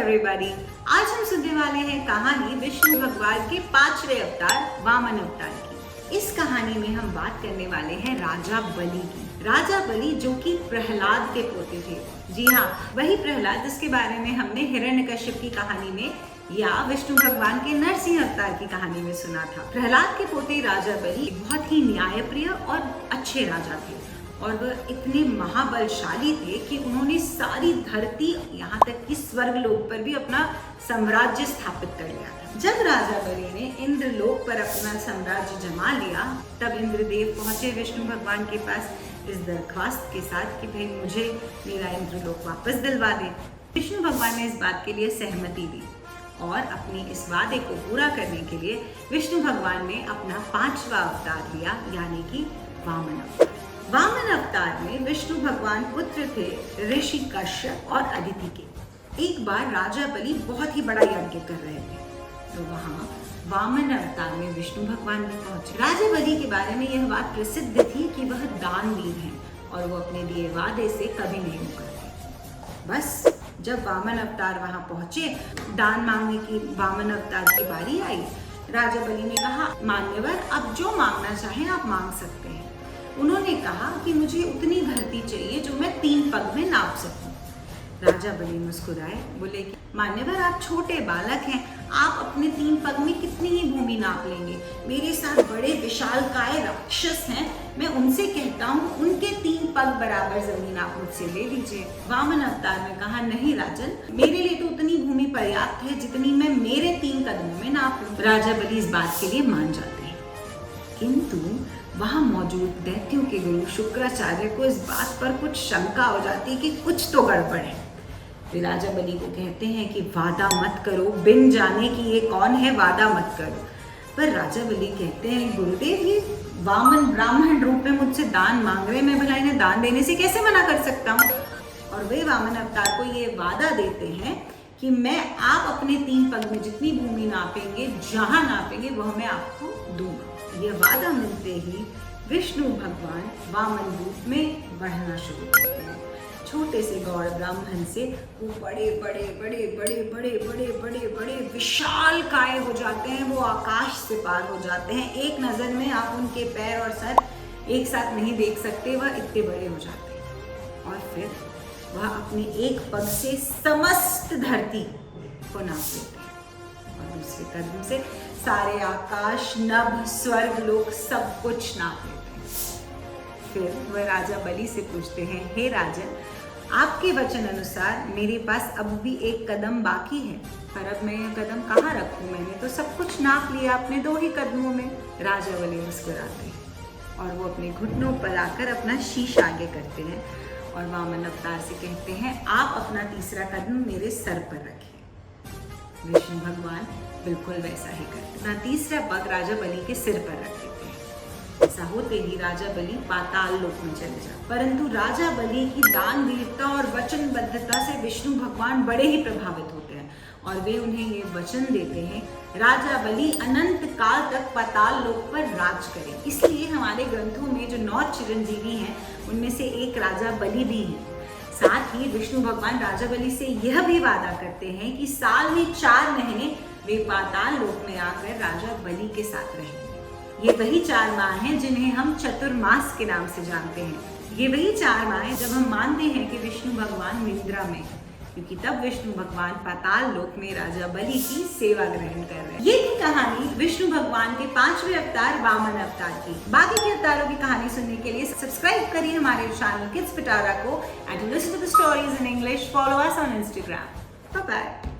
Everybody. आज हम सुनने वाले हैं कहानी विष्णु भगवान के 5वें अवतार वामन अवतार की। इस कहानी में हम बात करने वाले हैं राजा बलि की। राजा बलि जो कि प्रहलाद के पोते थे। जी हाँ, वही प्रहलाद जिसके बारे में हमने हिरण्यकश्यप की कहानी में या विष्णु भगवान के नरसिंह अवतार की कहानी में सुना था। प्रहलाद के पोते राजा बलि बहुत ही न्यायप्रिय और अच्छे राजा थे और वह इतने महाबलशाली थे कि उन्होंने सारी धरती यहाँ तक कि स्वर्गलोक पर भी अपना साम्राज्य स्थापित कर लिया था। जब राजा बलि ने इंद्रलोक पर अपना साम्राज्य जमा लिया, तब इंद्रदेव पहुंचे विष्णु भगवान के पास इस दरख्वास्त के साथ कि भाई मुझे मेरा इंद्रलोक वापस दिलवा दे। विष्णु भगवान ने इस बात के लिए सहमति दी और अपनी इस वादे को पूरा करने के लिए विष्णु भगवान ने अपना 5वां अवतार लिया, यानी कि वामन अवतार। वामन अवतार में विष्णु भगवान पुत्र थे ऋषि कश्यप और अदिति के। एक बार राजा बलि बहुत ही बड़ा यज्ञ कर रहे थे, तो वहाँ वामन अवतार में विष्णु भगवान भी पहुंचे। राजा बलि के बारे में यह बात प्रसिद्ध थी कि वह दानवीर हैं और वो अपने दिए वादे से कभी नहीं मुकरते। बस जब वामन अवतार वहां पहुंचे, दान मांगने की वामन अवतार की बारी आई। राजा बलि ने कहा, मान्यवर, आप जो मांगना चाहें आप मांग सकते हैं। उन्होंने कहा कि मुझे उतनी धरती चाहिए जो मैं 3 पग में नाप सकूं। राजा बलि मुस्कुराए, बोले कि मान्यवर, आप छोटे बालक हैं, आप अपने 3 पग में कितनी ही भूमि नाप लेंगे। मेरे साथ बड़े विशालकाय राक्षस हैं, मैं उनसे कहता हूँ उनके 3 पग बराबर जमीन आप मुझसे ले लीजिए। वामन अवतार ने कहा, नहीं राजन, मेरे लिए तो उतनी भूमि पर्याप्त है जितनी मैं मेरे 3 कदमों में नाप लूं। राजा बलि इस बात के लिए मान जाते हैं, किंतु वहां मौजूद दैत्यों के गुरु शुक्राचार्य को इस बात पर कुछ शंका हो जाती है कि कुछ तो गड़बड़ है। वे राजा बलि को कहते हैं कि वादा मत करो, बिन जाने कि ये कौन है वादा मत करो। पर राजा बलि कहते हैं, गुरुदेव, ये वामन ब्राह्मण रूप में मुझसे दान मांग रहे, मैं भला इन्हें दान देने से कैसे मना कर सकता हूँ। और वे वामन अवतार को ये वादा देते हैं कि मैं आप अपने 3 पग में जितनी भूमि नापेंगे, जहां नापेंगे, वह मैं आपको दूंगा। यह वादा मिलते ही विष्णु भगवान वामन रूप में बढ़ना शुरू करते हैं। छोटे से गौड़ ब्राह्मण से वो बड़े बड़े बड़े बड़े बड़े बड़े बड़े बड़े विशाल काय हो जाते हैं। वो आकाश से पार हो जाते हैं। एक नज़र में आप उनके पैर और सर एक साथ नहीं देख सकते, वह इतने बड़े हो जाते हैं। और फिर वह अपने एक पग से समस्त धरती को नाप लेते हैं और दूसरे कदम से सारे आकाश, नभ, स्वर्ग, लोक सब कुछ नाप लेते हैं। फिर वह राजा बलि से पूछते हैं, हे राजन, आपके वचन अनुसार मेरे पास अब भी 1 कदम बाकी है, पर अब मैं यह कदम कहाँ रखूं? मैंने तो सब कुछ नाप लिया अपने 2 ही कदमों में। राजा बलि मुस्कुराते हैं और वो अपने घुटनों पर आकर अपना शीश आगे करते हैं और वामन अवतार से कहते हैं, आप अपना 3रा कदम मेरे सर पर रखिए। विष्णु भगवान बिल्कुल वैसा ही करते, अपना 3रा पग राजा बलि के सिर पर रख देते हैं। ऐसा होते ही राजा बलि पाताल लोक में चले जाते। परंतु राजा बलि की दान वीरता और वचनबद्धता से विष्णु भगवान बड़े ही प्रभावित होते हैं और वे उन्हें ये वचन देते हैं, राजा बलि अनंत काल तक पाताल लोक पर राज करें। इसलिए हमारे ग्रंथों में जो 9 चिरंजीवी हैं, उनमें से एक राजा बलि भी है। साथ ही विष्णु भगवान राजा बलि से यह भी वादा करते हैं कि साल में 4 महीने वे पाताल लोक में आकर राजा बलि के साथ रहेंगे। ये वही 4 माह हैं जिन्हें हम चतुर्मास के नाम से जानते हैं। ये वही 4 माह हैं जब हम मानते हैं कि विष्णु भगवान निद्रा में, क्योंकि तब विष्णु भगवान पाताल लोक में राजा बलि की सेवा ग्रहण कर रहे हैं। ये थी कहानी विष्णु भगवान के 5वें अवतार वामन अवतार की। बाकी के अवतारों की कहानी सुनने के लिए सब्सक्राइब करिए हमारे चैनल किड्स पिटारा को and to listen to the stories in English, follow us on Instagram. Bye bye.